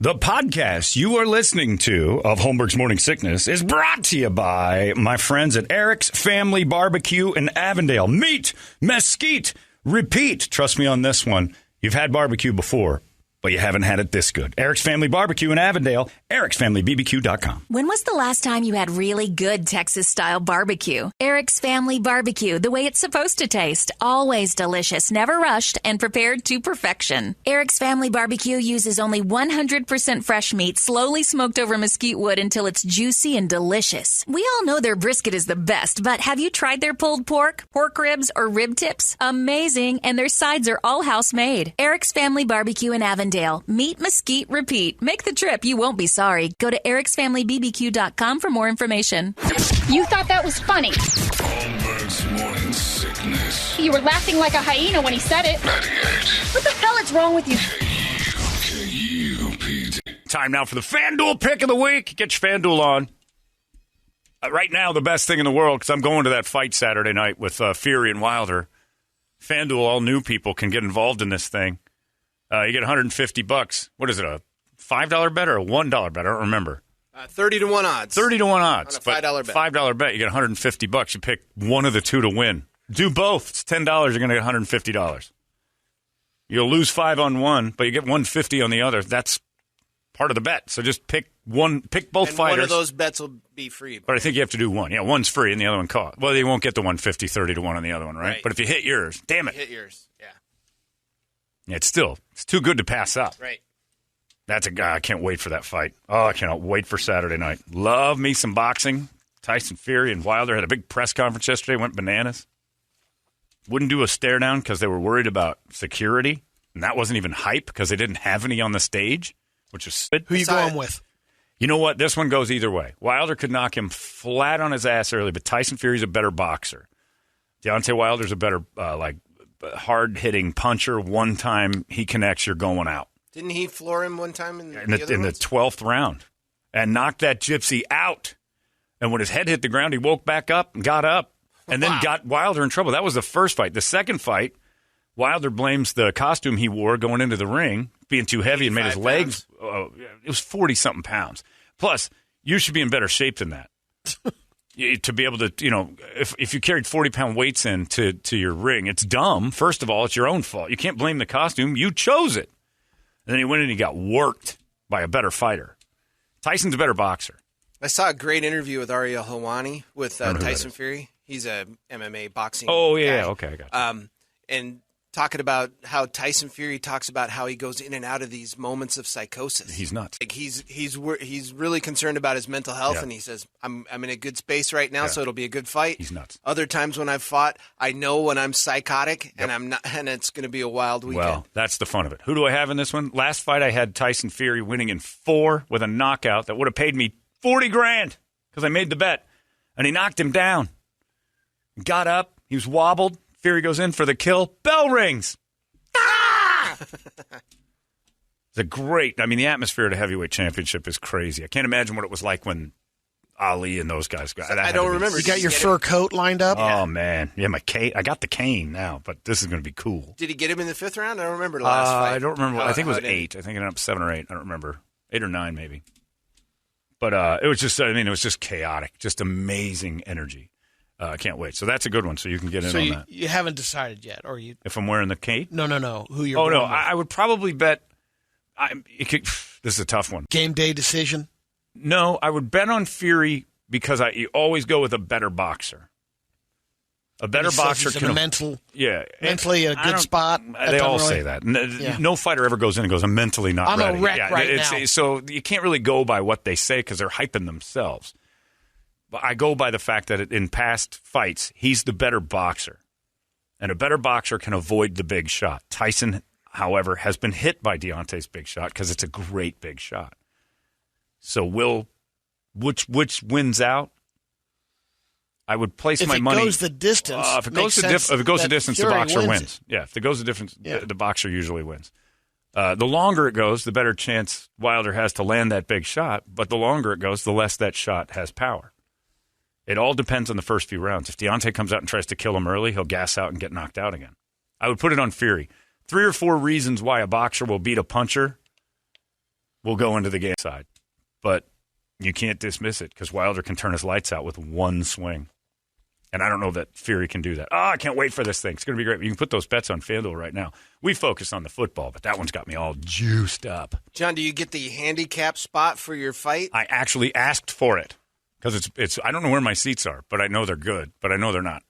The podcast you are listening to of Holmberg's Morning Sickness is brought to you by my friends at Eric's Family Barbecue in Avondale. Meet, mesquite, repeat. Trust me on this one. You've had barbecue before, but you haven't had it this good. Eric's Family Barbecue in Avondale, ericsfamilybbq.com. When was the last time you had really good Texas-style barbecue? Eric's Family Barbecue, the way it's supposed to taste. Always delicious, never rushed, and prepared to perfection. Eric's Family Barbecue uses only 100% fresh meat, slowly smoked over mesquite wood until it's juicy and delicious. We all know their brisket is the best, but have you tried their pulled pork ribs, or rib tips? Amazing, and their sides are all house-made. Eric's Family Barbecue in Avondale. Meet, mesquite, repeat. Make the trip. You won't be sorry. Go to ericsfamilybbq.com for more information. You thought that was funny. Holmberg's Morning Sickness. You were laughing like a hyena when he said it. 98. What the hell is wrong with you? K-U-P-D. Time now for the FanDuel pick of the week. Get your FanDuel on. Right now, the best thing in the world, because I'm going to that fight Saturday night with Fury and Wilder. FanDuel, all new people can get involved in this thing. You get $150. What is it, a $5 bet or a $1 bet? I don't remember. 30 to 1 odds. 30 to 1 odds. On a $5 bet. $5 bet, you get $150. You pick one of the two to win. Do both. It's $10. You're going to get $150. You'll lose 5 on one, but you get $150 on the other. That's part of the bet. So just pick both and fighters. One of those bets will be free. But I think you have to do one. Yeah, one's free and the other one costs. Well, you won't get the 150, 30 to 1 on the other one, right? But if you hit yours, damn it. Hit yours, yeah. It's too good to pass up. Right. That's a guy. I can't wait for that fight. Oh, I cannot wait for Saturday night. Love me some boxing. Tyson Fury and Wilder had a big press conference yesterday. Went bananas. Wouldn't do a stare down because they were worried about security. And that wasn't even hype because they didn't have any on the stage, which was stupid. Who you going with? You know what? This one goes either way. Wilder could knock him flat on his ass early, but Tyson Fury's a better boxer. Deontay Wilder's a better, hard-hitting puncher. One time he connects, you're going out. Didn't he floor him one time in the 12th round and knocked that gypsy out? And when his head hit the ground, he woke back up and got up and then got Wilder in trouble. That was the first fight. The second fight, Wilder blames the costume he wore going into the ring being too heavy and made his legs. It was 40-something pounds. Plus, you should be in better shape than that. To be able to, if you carried 40-pound weights into your ring, it's dumb. First of all, it's your own fault. You can't blame the costume. You chose it. And then he went and he got worked by a better fighter. Tyson's a better boxer. I saw a great interview with Ariel Helwani with Tyson Fury. He's a MMA boxing guy. Okay, I got you. And talking about how Tyson Fury talks about how he goes in and out of these moments of psychosis. He's nuts. Like he's really concerned about his mental health, and he says, "I'm in a good space right now, so it'll be a good fight." He's nuts. Other times when I've fought, I know when I'm psychotic, and I'm not, and it's going to be a wild weekend. Well, that's the fun of it. Who do I have in this one? Last fight, I had Tyson Fury winning in 4 with a knockout that would have paid me $40,000 because I made the bet, and he knocked him down. Got up, he was wobbled. Fury goes in for the kill. Bell rings. It's a great. The atmosphere at a heavyweight championship is crazy. I can't imagine what it was like when Ali and those guys got. I don't remember. You got your fur coat lined up? Oh man, yeah, my cane. I got the cane now, but this is going to be cool. Did he get him in the 5th round? I don't remember the last fight. I don't remember. I think it was 8. I think it ended up 7 or 8. I don't remember. 8 or 9 maybe. But it was just. It was just chaotic. Just amazing energy. I can't wait. So that's a good one. So you can get in on that. You haven't decided yet, or you? If I'm wearing the cape? No. Who you're? Oh no, I would probably bet. This is a tough one. Game day decision. No, I would bet on Fury because you always go with a better boxer. A better boxer can mentally a good spot. They all say that. No fighter ever goes in and goes, "I'm mentally not ready." I'm a wreck right now. So you can't really go by what they say because they're hyping themselves. But I go by the fact that in past fights, he's the better boxer. And a better boxer can avoid the big shot. Tyson, however, has been hit by Deontay's big shot because it's a great big shot. So which wins out? I would place my money. If it goes the distance, if it goes the distance, the boxer wins. Yeah, if it goes the distance, the boxer usually wins. The longer it goes, the better chance Wilder has to land that big shot. But the longer it goes, the less that shot has power. It all depends on the first few rounds. If Deontay comes out and tries to kill him early, he'll gas out and get knocked out again. I would put it on Fury. 3 or 4 reasons why a boxer will beat a puncher. will go into the game side. But you can't dismiss it because Wilder can turn his lights out with one swing. And I don't know that Fury can do that. Oh, I can't wait for this thing. It's going to be great. You can put those bets on FanDuel right now. We focus on the football, but that one's got me all juiced up. John, do you get the handicap spot for your fight? I actually asked for it because it's. I don't know where my seats are, but I know they're good. But I know they're not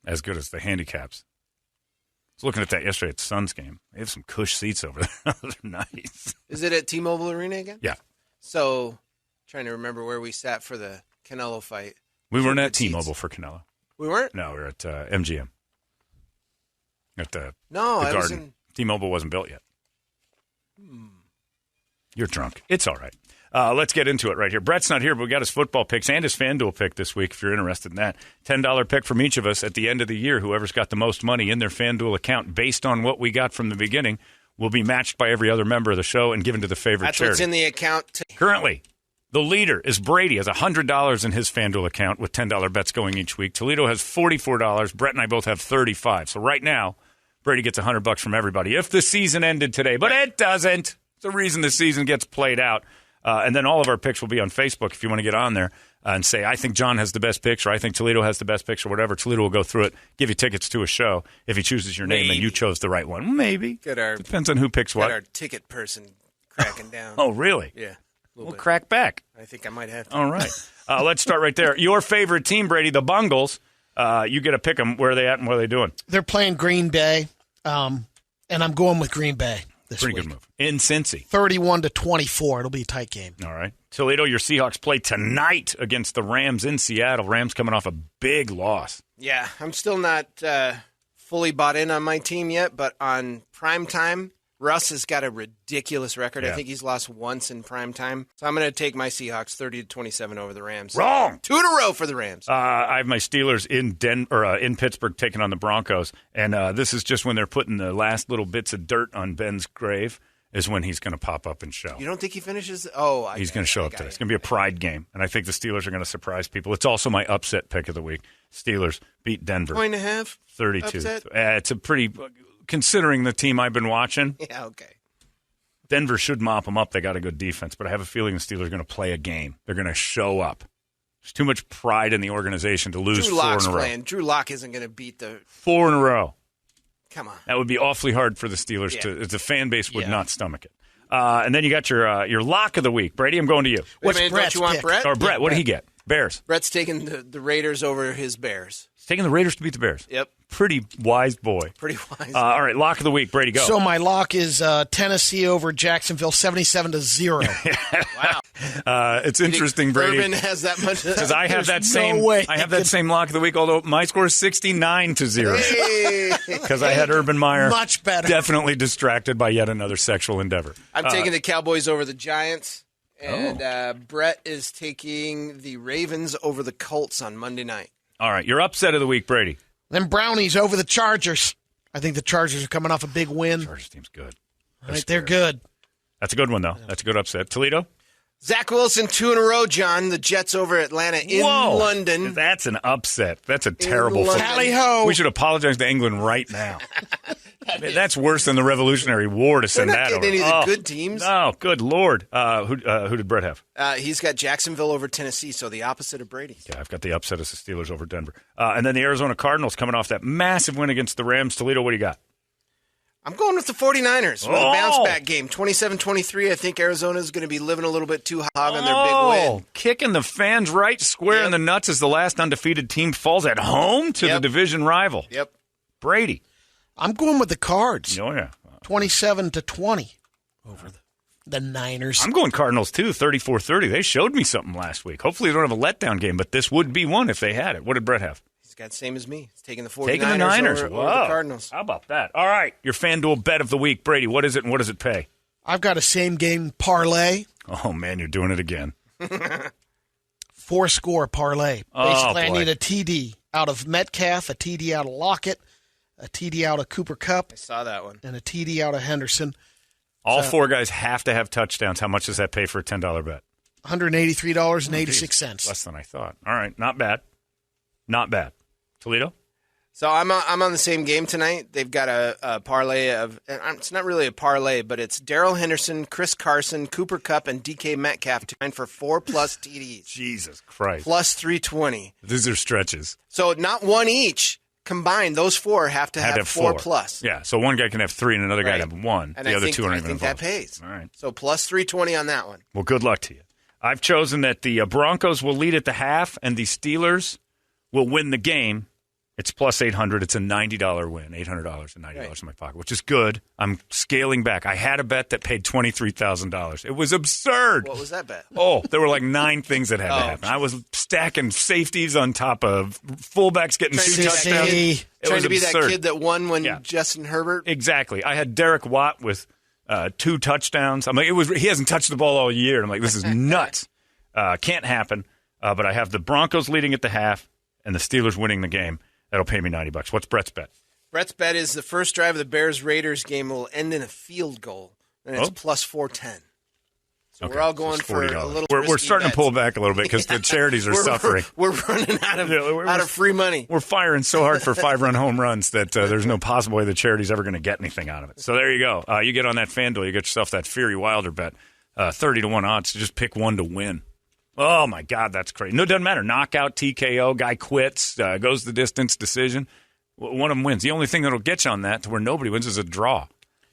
as good as the handicaps. I was looking at that yesterday at the Suns game. They have some cush seats over there. They're nice. Is it at T-Mobile Arena again? Yeah. So, trying to remember where we sat for the Canelo fight. We weren't at T-Mobile for Canelo. We weren't? No, we were at MGM. At the I was Garden. T-Mobile wasn't built yet. You're drunk. It's all right. Let's get into it right here. Brett's not here, but we got his football picks and his FanDuel pick this week if you're interested in that. $10 pick from each of us at the end of the year. Whoever's got the most money in their FanDuel account based on what we got from the beginning will be matched by every other member of the show and given to the favorite charity. That's what's in the account. Currently, the leader is Brady, has $100 in his FanDuel account with $10 bets going each week. Toledo has $44. Brett and I both have $35. So right now, Brady gets $100 from everybody if the season ended today. But it doesn't. It's the reason the season gets played out. And then all of our picks will be on Facebook if you want to get on there and say, I think John has the best picks or I think Toledo has the best picks or whatever. Toledo will go through it, give you tickets to a show if he chooses your name and you chose the right one. Maybe. Depends on who picks what. Got our ticket person cracking down. Oh, really? Yeah. We'll crack back. I think I might have to. All right. Let's start right there. Your favorite team, Brady, the Bungles. You get to pick them. Where are they at and what are they doing? They're playing Green Bay, and I'm going with Green Bay this week. Pretty good move. In Cincy. 31-24. It'll be a tight game. All right. Toledo, your Seahawks play tonight against the Rams in Seattle. Rams coming off a big loss. Yeah, I'm still not fully bought in on my team yet, but on prime time, Russ has got a ridiculous record. Yeah. I think he's lost once in prime time. So I'm going to take my Seahawks 30-27 over the Rams. Wrong. 2 in a row for the Rams. I have my Steelers in Pittsburgh taking on the Broncos. And this is just when they're putting the last little bits of dirt on Ben's grave is when he's going to pop up and show. You don't think he finishes? He's going to show up today. It's going to be a pride game. And I think the Steelers are going to surprise people. It's also my upset pick of the week. Steelers beat Denver. 1.5? 32. Upset? It's a pretty... Considering the team I've been watching, yeah, okay. Denver should mop them up. They got a good defense, but I have a feeling the Steelers are going to play a game. They're going to show up. There's too much pride in the organization to lose Drew 4 Lock's in a row. playing. Drew Lock isn't going to beat the 4 in a row. Come on, that would be awfully hard for the Steelers to. The fan base would not stomach it. And then you got your lock of the week, Brady. I'm going to you. What's Brett's don't you want pick? Brett? Or Brett? What did he get? Bears. Brett's taking the Raiders over his Bears. He's taking the Raiders to beat the Bears. Yep. Pretty wise boy. Pretty wise. All right, lock of the week, Brady. Go. So my lock is Tennessee over Jacksonville, 77-0. Wow. It's interesting, Brady. Urban has that much. Because I have that same. way I have that same lock of the week. Although my score is 69-0. Because I had Urban Meyer much better. Definitely distracted by yet another sexual endeavor. I'm taking the Cowboys over the Giants. And Brett is taking the Ravens over the Colts on Monday night. All right, your upset of the week, Brady. Then Brownies over the Chargers. I think the Chargers are coming off a big win. Chargers team's good. They're good. That's a good one, though. That's a good upset. Toledo? Zach Wilson, 2 in a row, John. The Jets over Atlanta in London. That's an upset. That's a terrible thing. Tally-ho. We should apologize to England right now. That's worse than the Revolutionary War to send that over. They're not getting any of the good teams. Oh, good Lord. Who did Brett have? He's got Jacksonville over Tennessee, so the opposite of Brady. Yeah, I've got the upset as the Steelers over Denver. And then the Arizona Cardinals coming off that massive win against the Rams. Toledo, what do you got? I'm going with the 49ers with a bounce-back game. 27-23. I think Arizona's going to be living a little bit too hog on their big win. Kicking the fans right square in the nuts as the last undefeated team falls at home to the division rival. Yep. Brady. I'm going with the Cards. Oh, yeah. 27-20 over the Niners. I'm going Cardinals, too, 34-30. They showed me something last week. Hopefully they don't have a letdown game, but this would be one if they had it. What did Brett have? He's got the same as me. He's taking the 49ers taking the Niners. over the Cardinals. How about that? All right, your FanDuel bet of the week. Brady, what is it and what does it pay? I've got a same-game parlay. Oh, man, you're doing it again. 4-score parlay. Oh, Basically, I boy. need a TD out of Metcalf, a TD out of Lockett, a TD out of Cooper Kupp, I saw that one. and a TD out of Henderson. All four guys have to have touchdowns. How much does that pay for a $10 bet? $183.86. Less than I thought. All right, not bad. Not bad. Toledo? So I'm on the same game tonight. They've got a parlay of – it's not really a parlay, but it's Darrell Henderson, Chris Carson, Cooper Kupp, and DK Metcalf to combine for 4+ TDs. Jesus Christ. Plus 320. These are stretches. So not one each. Combined, those four have to have 4+. Yeah, so one guy can have 3 and another guy can have 1. And the other two aren't I even think involved. that pays. All right. So plus 320 on that one. Well, good luck to you. I've chosen that the Broncos will lead at the half and the Steelers will win the game. It's plus 800. It's a $90 win. $800 and $90 in my pocket, which is good. I'm scaling back. I had a bet that paid $23,000. It was absurd. What was that bet? Oh, there were like 9 things that had to happen. Geez. I was stacking safeties on top of fullbacks getting 2 touchdowns. Trying to be that kid that won when Justin Herbert. Exactly. I had Derek Watt with 2 touchdowns. I'm like, he hasn't touched the ball all year. I'm like, this is nuts. Can't happen. But I have the Broncos leading at the half and the Steelers winning the game. That'll pay me $90. What's Brett's bet? Brett's bet is the first drive of the Bears-Raiders game will end in a field goal, and it's plus 410. So we're all going for a little. We're starting to pull back a little bit because the charities are suffering. We're running out of free money. We're firing so hard for 5-run home runs that there's no possible way the charity's ever going to get anything out of it. So there you go. You get on that FanDuel, you get yourself that Fury Wilder bet, 30-1 odds. Just pick one to win. Oh, my God, that's crazy. No, it doesn't matter. Knockout, TKO, guy quits, goes the distance, decision. One of them wins. The only thing that'll get you on that to where nobody wins is a draw.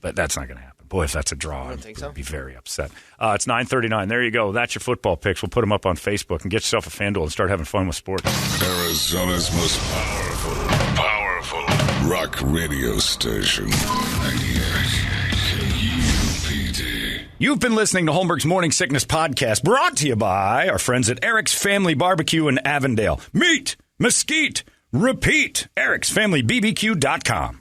But that's not going to happen. Boy, if that's a draw, I'd be very upset. It's 9:39. There you go. That's your football picks. We'll put them up on Facebook and get yourself a FanDuel and start having fun with sports. Arizona's most powerful rock radio station. 98 KUPD. You've been listening to Holmberg's Morning Sickness Podcast, brought to you by our friends at Eric's Family Barbecue in Avondale. Meet, mesquite, repeat. Eric'sFamilyBBQ.com.